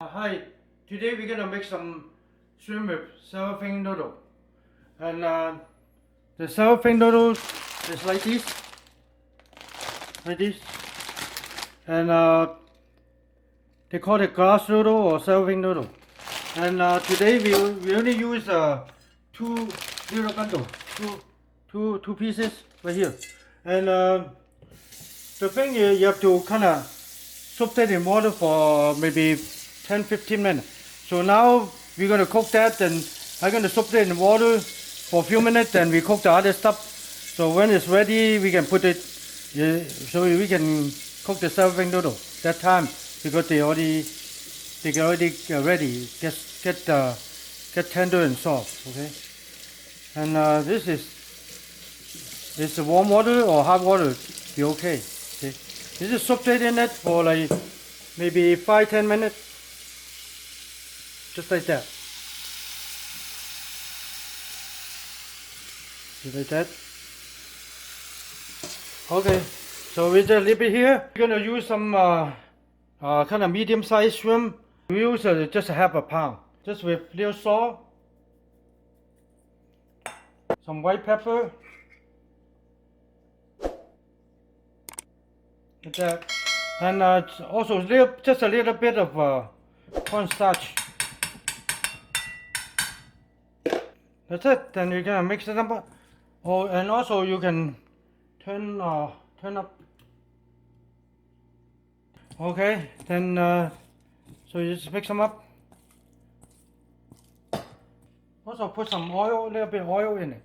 Hi, today we're gonna make some shrimp with cellophane noodle. And the cellophane noodles is like this. And they call it glass noodle or cellophane noodle. And today we only use two little bundle, two pieces right here. And the thing is you have to kind of soak it in water for maybe 10-15 minutes. So now we're going to cook that, and I'm going to soak it in water for a few minutes, and we cook the other stuff. So when it's ready, we can put it, so we can cook the serving noodle that time, because they get already ready, get tender and soft. Okay, and this is warm water or hot water, be okay. Okay, you just soak it in it for like maybe 5-10 minutes, just like that. Just like that. Okay, so we just leave it here. We're gonna use some kind of medium-sized shrimp. We use just half a pound, just with little salt, some white pepper, like that, and also just a little bit of cornstarch. That's it. Then you're gonna mix it up. Oh, and also you can turn up. Okay, then so you just mix them up. Also put some oil, a little bit of oil in it.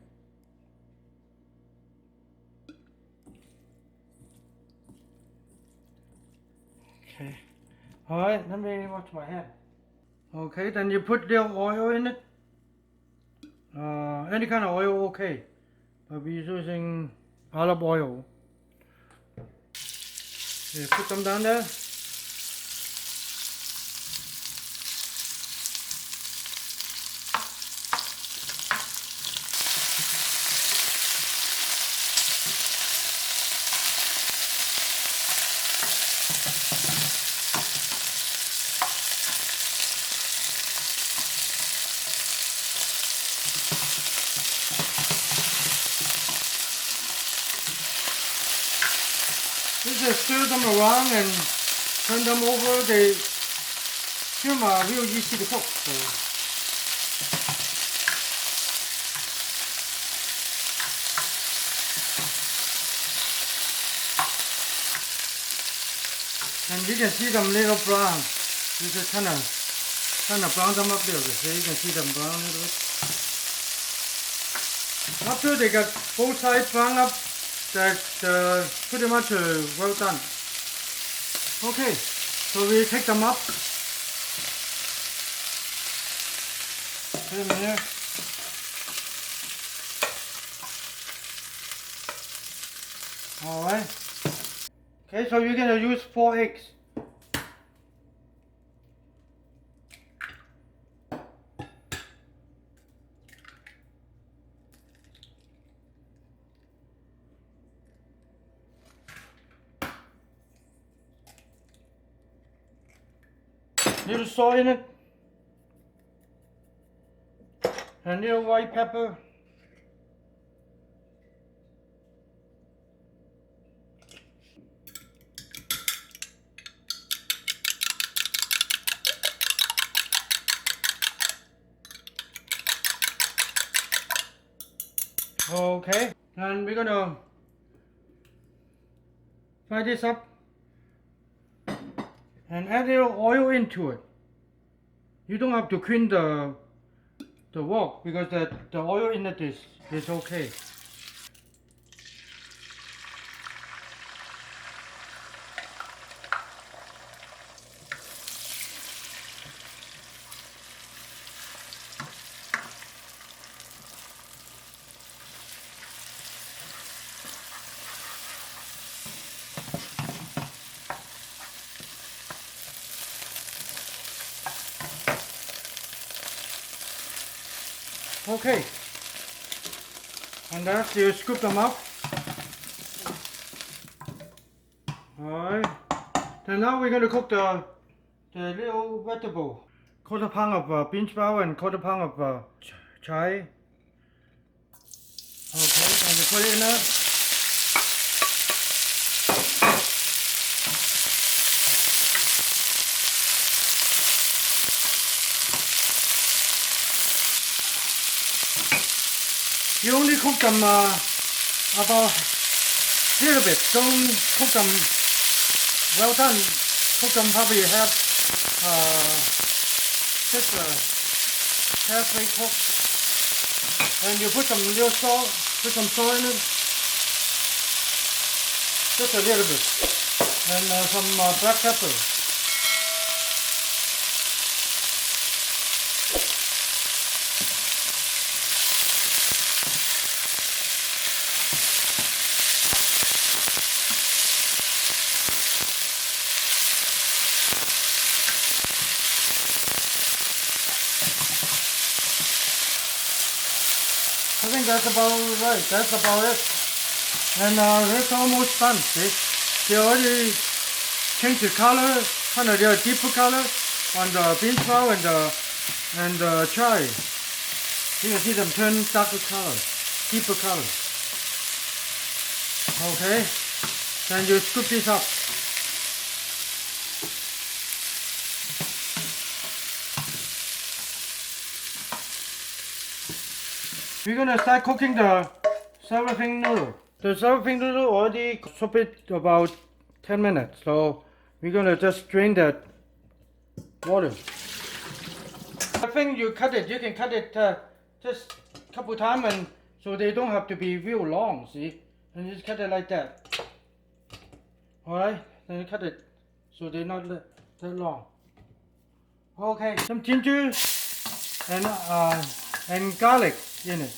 Okay. All right. Let me wash my hand. Okay. Then you put little oil in it. Any kind of oil, okay. But we're using olive oil. Okay, put them down there. You just stir them around and turn them over. They shrimp are real easy to cook. So. And you can see them little brown. You just kind of brown them up a little bit. So you can see them brown a little bit. After they got both sides brown up, that's pretty much well done. Okay, so we take them up. Put them here. Alright. Okay, so you're gonna use 4 eggs. Little salt in it, and little white pepper, okay, and we're gonna fry this up and add a little oil into it. You don't have to clean the wok, because the oil in it is okay. Okay, and that's you scoop them up. Alright, then now we're going to cook the the little vegetable. Quarter pound of bean sprout and quarter pound of chai. Okay, and you put it in there. You only cook them about a little bit. Don't cook them well done. Cook them probably just halfway cooked. And you put some little salt, put some salt in it. Just a little bit. And some black pepper. I think that's about right. That's about it. And it's almost done. See, they already changed the color, kind of their deeper color on the bean sprout and the chai. You can see them turn darker color, deeper color. Okay, then you scoop this up. We're gonna start cooking the cellophane noodle. The cellophane noodle already cooked it about 10 minutes, so we're gonna just drain that water. I think you cut it. You can cut it just a couple times, and so they don't have to be real long. See, and you just cut it like that. All right, then you cut it so they're not that long. Okay, some ginger and garlic in it.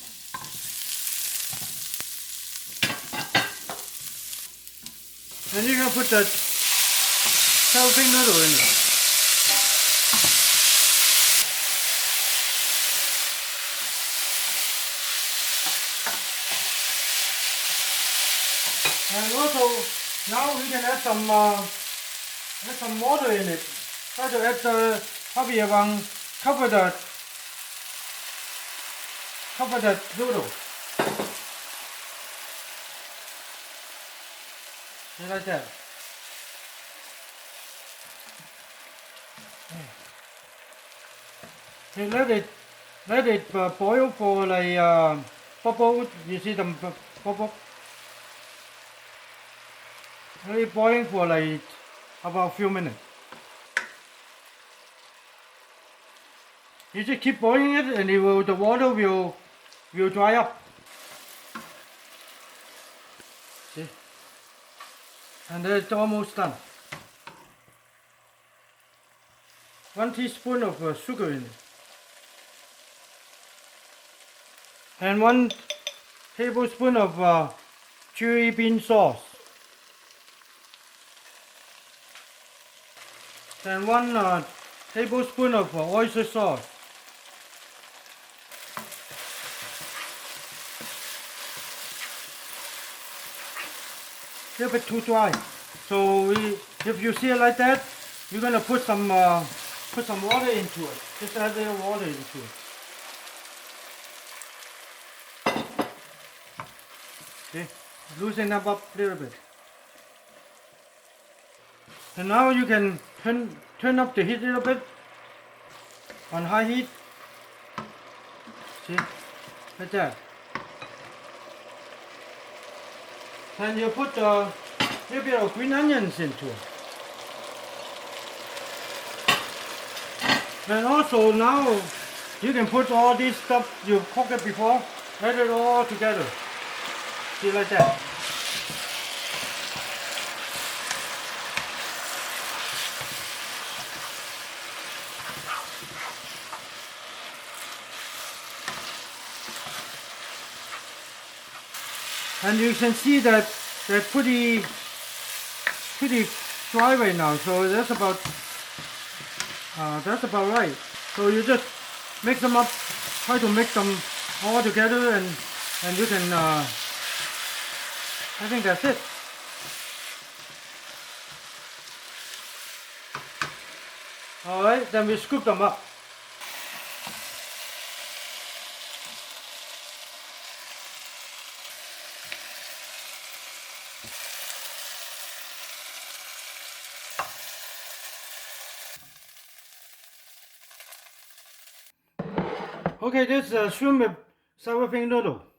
Then you're gonna put the cellophane noodle in it. And also now we can add some water in it. Try to add probably around cover the noodle. Just like that. You let it boil for like bubble. You see them bubble. Let it boil for like about a few minutes. You just keep boiling it, and the water will dry up. See? And it's almost done. 1 teaspoon of sugar in it. And 1 tablespoon of chili bean sauce. And 1 tablespoon of oyster sauce. A little bit too dry. So if you see it like that, you're gonna put some water into it. Just add a little water into it. Okay, loosen up a little bit. And now you can turn up the heat a little bit on high heat. See, like that. And you put a little bit of green onions into it. And also now you can put all this stuff you cooked it before, add it all together. See, like that. And you can see that they're pretty dry right now, so that's about right. So you just mix them up, try to mix them all together, and you can I think that's it. Alright, then we scoop them up. Okay, this is shrimp with cellophane noodle.